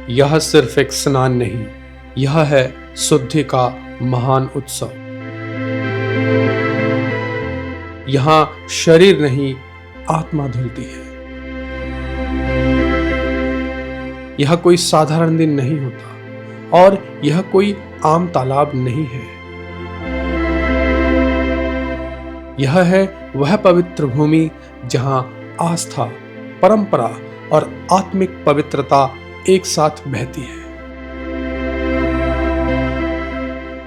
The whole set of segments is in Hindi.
यह सिर्फ एक स्नान नहीं, यह है शुद्धि का महान उत्सव। यहाँ शरीर नहीं, आत्मा धुलती है। यह कोई साधारण दिन नहीं होता और यह कोई आम तालाब नहीं है। यह है वह पवित्र भूमि जहां आस्था, परंपरा और आत्मिक पवित्रता एक साथ बहती है।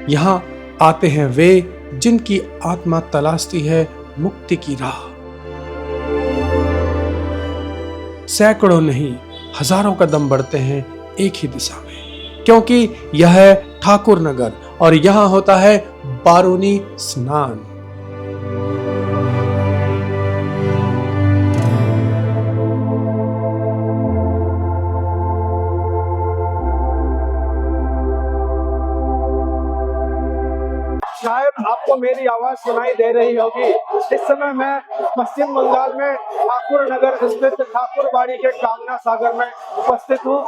यहां आते हैं वे जिनकी आत्मा तलाशती है मुक्ति की राह। सैकड़ों नहीं, हजारों कदम बढ़ते हैं एक ही दिशा में, क्योंकि यह है ठाकुर नगर और यहां होता है बारूनी स्नान। शायद आपको मेरी आवाज सुनाई दे रही होगी। इस समय मैं पश्चिम बंगाल में ठाकुर नगर स्थित ठाकुर बाड़ी के कामना सागर में उपस्थित हूँ।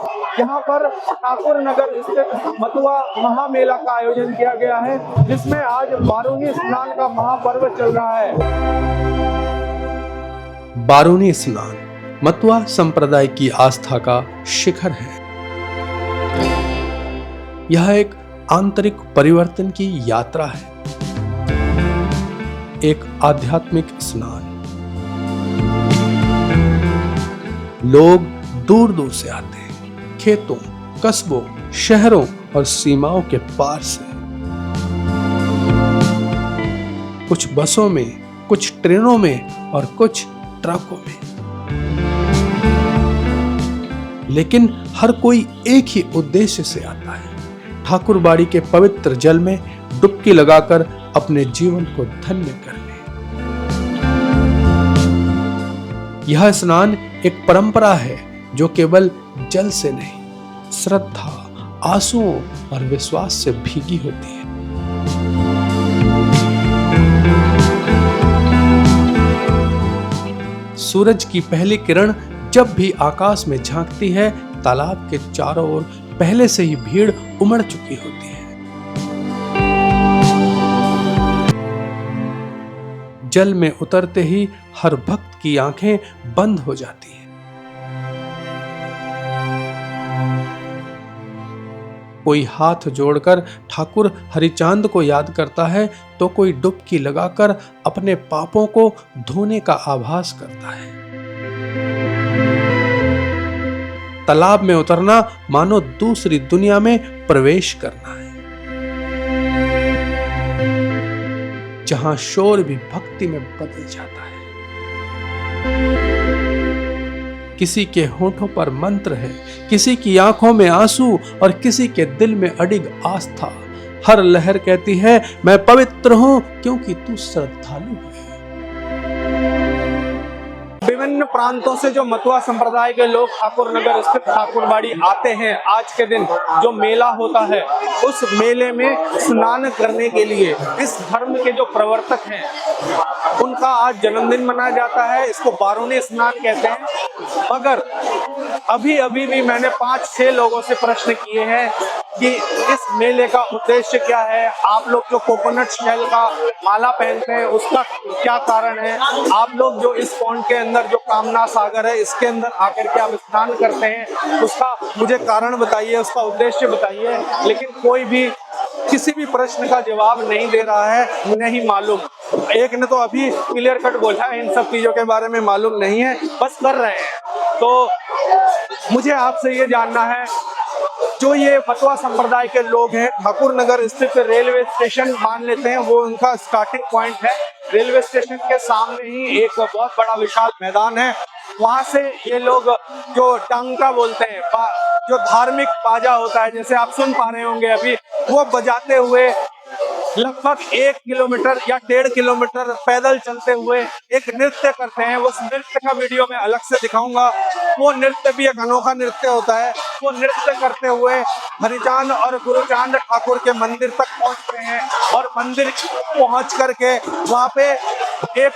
यहाँ पर ठाकुर नगर स्थित मथुआ महामेला का आयोजन किया गया है, जिसमें आज बारूनी स्नान का महापर्व चल रहा है। बारूनी स्नान मथुआ संप्रदाय की आस्था का शिखर है। यह एक आंतरिक परिवर्तन की यात्रा है, एक आध्यात्मिक स्नान। लोग दूर दूर से आते हैं, खेतों, कस्बों, शहरों और सीमाओं के पार से। कुछ बसों में, कुछ ट्रेनों में और कुछ ट्रकों में, लेकिन हर कोई एक ही उद्देश्य से आता है, ठाकुर बाड़ी के पवित्र जल में डुबकी लगाकर अपने जीवन को धन्य करने। यह स्नान एक परंपरा है जो केवल जल से नहीं, श्रद्धा, आंसुओं और विश्वास से भीगी होती है। सूरज की पहली किरण जब भी आकाश में झांकती है, तालाब के चारों ओर पहले से ही भीड़ उमड़ चुकी होती है। जल में उतरते ही हर भक्त की आंखें बंद हो जाती हैं। कोई हाथ जोड़कर ठाकुर हरिचांद को याद करता है, तो कोई डुबकी लगाकर अपने पापों को धोने का आभास करता है। तालाब में उतरना मानो दूसरी दुनिया में प्रवेश करना है, जहां शोर भी भक्ति में बदल जाता है। किसी के होठों पर मंत्र है, किसी की आंखों में आंसू और किसी के दिल में अडिग आस्था। हर लहर कहती है, मैं पवित्र हूं क्योंकि तू श्रद्धालु है। विभिन्न प्रांतों से जो मथुआ संप्रदाय के लोग ठाकुर नगर स्थित ठाकुर बाड़ी आते हैं, आज के दिन जो मेला होता है, उस मेले में स्नान करने के लिए इस धर्म के जो प्रवर्तक हैं, उनका आज जन्मदिन मनाया जाता है। इसको बारूनी स्नान कहते हैं। मगर अभी भी मैंने 5-6 लोगों से प्रश्न किए हैं कि इस मेले का उद्देश्य क्या है। आप लोग जो कोकोनट शेल का माला पहनते हैं, उसका क्या कारण है। आप लोग जो इस पॉन्ड के अंदर जो कामना सागर है, इसके अंदर आकर के आप स्नान करते हैं, उसका मुझे कारण बताइए, उसका उद्देश्य बताइए। लेकिन कोई भी किसी भी प्रश्न का जवाब नहीं दे रहा है, नहीं मालूम। एक ने तो अभी क्लियर कट बोला है, इन सब चीजों के बारे में मालूम नहीं है, बस कर रहे हैं। तो मुझे आपसे ये जानना है, जो ये मथुआ संप्रदाय के लोग हैं, ठाकुर नगर स्थित रेलवे स्टेशन मान लेते हैं, वो उनका स्टार्टिंग पॉइंट है। रेलवे स्टेशन के सामने ही एक बहुत बड़ा विशाल मैदान है। वहां से ये लोग जो टंका बोलते हैं, जो धार्मिक बाजा होता है, जैसे आप सुन पा रहे होंगे अभी, वो बजाते हुए लगभग 1 किलोमीटर या 1.5 किलोमीटर पैदल चलते हुए एक नृत्य करते हैं। उस नृत्य का वीडियो मैं अलग से दिखाऊंगा। वो नृत्य भी एक अनोखा नृत्य होता है। वो नृत्य करते हुए हरिचांद और गुरुचांद ठाकुर के मंदिर तक पहुंचते हैं और मंदिर पहुंच करके वहां पे एक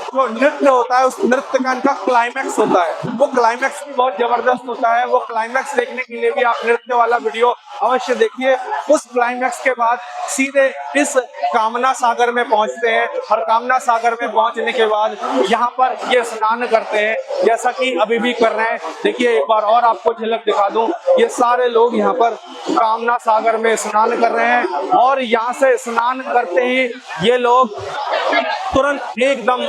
जो नृत्य होता है उस नृत्य का इनका क्लाइमैक्स होता है, वो क्लाइमैक्स भी बहुत जबरदस्त होता है। वो क्लाइमैक्स देखने के लिए भी आप नृत्य वाला वीडियो अवश्य देखिए। उस क्लाइमैक्स के बाद सीधे इस कामना सागर में पहुंचते हैं और कामना सागर में पहुंचने के बाद यहाँ पर ये स्नान करते हैं, जैसा कि अभी भी कर रहे हैं। देखिए एक बार और आपको झलक दिखा दूं, ये सारे लोग यहाँ पर कामना सागर में स्नान कर रहे हैं और यहाँ से स्नान करते ही ये लोग तुरंत एकदम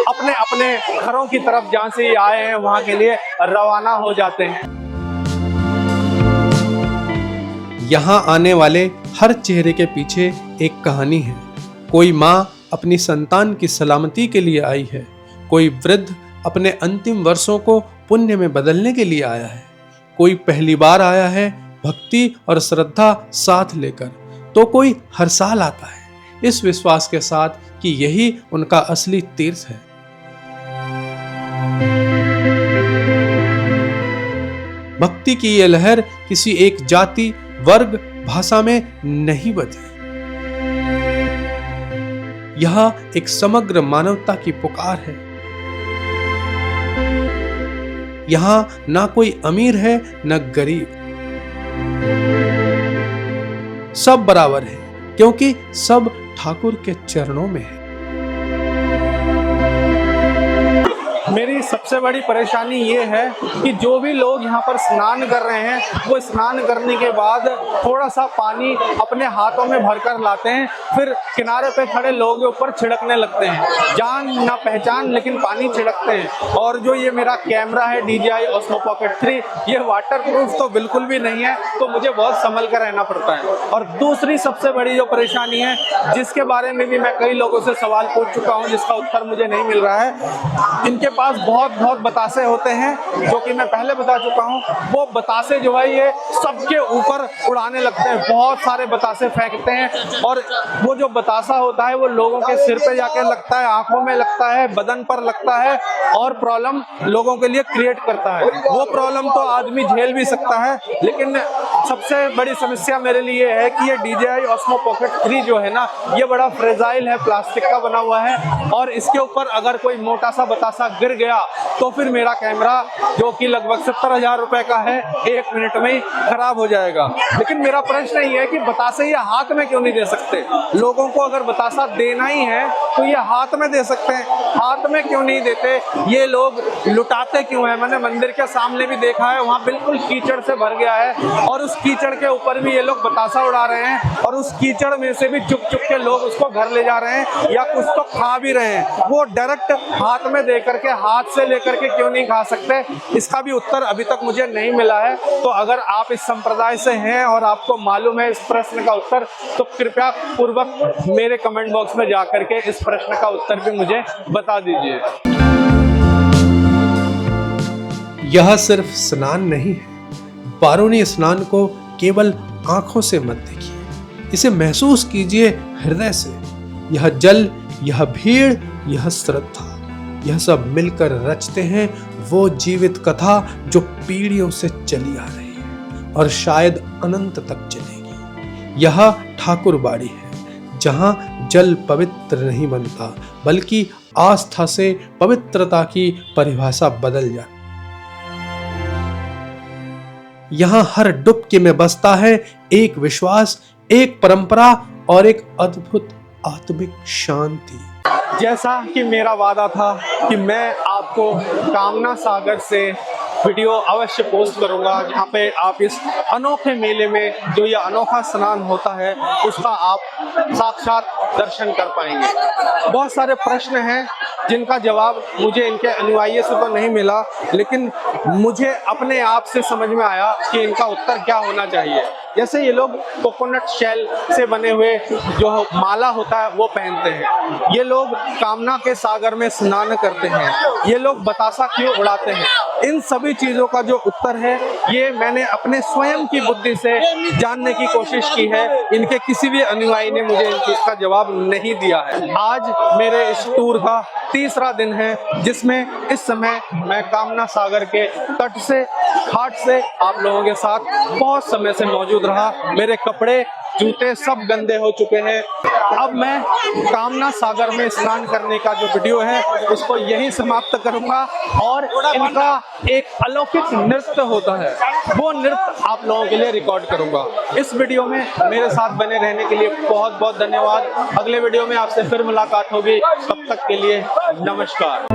अपने अपने घरों की तरफ जहाँ से आए हैं वहां के लिए रवाना हो जाते हैं। यहाँ आने वाले हर चेहरे के पीछे एक कहानी है। कोई माँ अपनी संतान की सलामती के लिए आई है, कोई वृद्ध अपने अंतिम वर्षों को पुण्य में बदलने के लिए आया है, कोई पहली बार आया है भक्ति और श्रद्धा साथ लेकर, तो कोई हर साल आता है इस विश्वास के साथ कि यही उनका असली तीर्थ है। भक्ति की ये लहर किसी एक जाति, वर्ग, भाषा में नहीं बधी। यह एक समग्र मानवता की पुकार है। यहां ना कोई अमीर है न गरीब, सब बराबर है क्योंकि सब ठाकुर के चरणों में है। मेरी सबसे बड़ी परेशानी ये है कि जो भी लोग यहाँ पर स्नान कर रहे हैं वो स्नान करने के बाद थोड़ा सा पानी अपने हाथों में भरकर लाते हैं, फिर किनारे पे खड़े लोगों के ऊपर छिड़कने लगते हैं, जान ना पहचान लेकिन पानी छिड़कते हैं। और जो ये मेरा कैमरा है DJI Osmo Pocket 3, ये वाटर प्रूफ तो बिल्कुल भी नहीं है, तो मुझे बहुत संभल कर रहना पड़ता है। और दूसरी सबसे बड़ी जो परेशानी है, जिसके बारे में भी मैं कई लोगों से सवाल पूछ चुका हूँ, जिसका उत्तर मुझे नहीं मिल रहा है, इनके पास बहुत बतासे होते हैं जो कि मैं पहले बता चुका हूं। वो बतासे जो है ये सबके ऊपर उड़ाने लगते हैं, बहुत सारे बतासे फेंकते हैं और वो जो बतासा होता है वो लोगों के सिर पे जाके लगता है, आंखों में लगता है, बदन पर लगता है और प्रॉब्लम लोगों के लिए क्रिएट करता है। वो प्रॉब्लम तो आदमी झेल भी सकता है, लेकिन सबसे बड़ी समस्या मेरे लिए है कि ये DJI Osmo Pocket 3 जो है ना, ये बड़ा फ्रेजाइल है, प्लास्टिक का बना हुआ है और इसके ऊपर अगर कोई मोटा सा बतासा गिर गया तो फिर मेरा कैमरा जो कि लगभग 70,000 रुपए का है 1 मिनट में ही खराब हो जाएगा। लेकिन मेरा प्रश्न ये है कि बतासे ये हाथ में क्यों नहीं दे सकते? लोगों को अगर बतासा देना ही है तो ये हाथ में दे सकते हैं, हाथ में क्यों नहीं देते? ये लोग लुटाते क्यों है? मैंने मंदिर के सामने भी देखा है, वहाँ बिल्कुल कीचड़ से भर गया है और उस कीचड़ के ऊपर भी ये लोग बतासा उड़ा रहे हैं और उस कीचड़ में से भी चुप चुप के लोग उसको घर ले जा रहे हैं या कुछ तो खा भी रहे हैं। वो डायरेक्ट हाथ में दे करके, हाथ से लेकर के क्यों नहीं खा सकते? इसका भी उत्तर अभी तक मुझे नहीं मिला है। तो अगर आप इस संप्रदाय से हैं और आपको मालूम है इस प्रश्न का उत्तर, तो कृपया पूर्वक मेरे कमेंट बॉक्स में जाकर के इस प्रश्न का उत्तर भी मुझे बता दीजिए। यह सिर्फ स्नान नहीं है। बारूणी स्नान को केवल आंखों से मत देखिए, इसे महसूस कीजिए हृदय से। यह जल, यह भीड़, यह श्रद्धा, यह सब मिलकर रचते हैं वो जीवित कथा जो पीढ़ियों से चली आ रही है और शायद अनंत तक चलेगी। यह ठाकुर बाड़ी है जहां जल पवित्र नहीं बनता, बल्कि आस्था से पवित्रता की परिभाषा बदल जाती। यहां हर डुबकी में बसता है एक विश्वास, एक परंपरा और एक अद्भुत आत्मिक शांति। जैसा कि मेरा वादा था कि मैं आपको कामना सागर से वीडियो अवश्य पोस्ट करूंगा, जहाँ पे आप इस अनोखे मेले में जो ये अनोखा स्नान होता है उसका आप साक्षात दर्शन कर पाएंगे। बहुत सारे प्रश्न हैं जिनका जवाब मुझे इनके अनुयायियों से तो नहीं मिला, लेकिन मुझे अपने आप से समझ में आया कि इनका उत्तर क्या होना चाहिए। जैसे ये लोग कोकोनट शेल से बने हुए जो माला होता है वो पहनते हैं, ये लोग कामना के सागर में स्नान करते हैं, ये लोग बतासा क्यों उड़ाते हैं, इन सभी चीजों का जो उत्तर है ये मैंने अपने स्वयं की बुद्धि से जानने की कोशिश की है। इनके किसी भी अनुयायी ने मुझे इसका जवाब नहीं दिया है। आज मेरे इस टूर का तीसरा दिन है जिसमें इस समय मैं कामना सागर के तट से, घाट से आप लोगों के साथ बहुत समय से मौजूद रहा। मेरे कपड़े जूते सब गंदे हो चुके हैं। अब मैं कामना सागर में स्नान करने का जो वीडियो है उसको यहीं समाप्त करूंगा और इनका एक अलौकिक नृत्य होता है वो नृत्य आप लोगों के लिए रिकॉर्ड करूंगा। इस वीडियो में मेरे साथ बने रहने के लिए बहुत बहुत धन्यवाद। अगले वीडियो में आपसे फिर मुलाकात होगी, तब तक के लिए नमस्कार।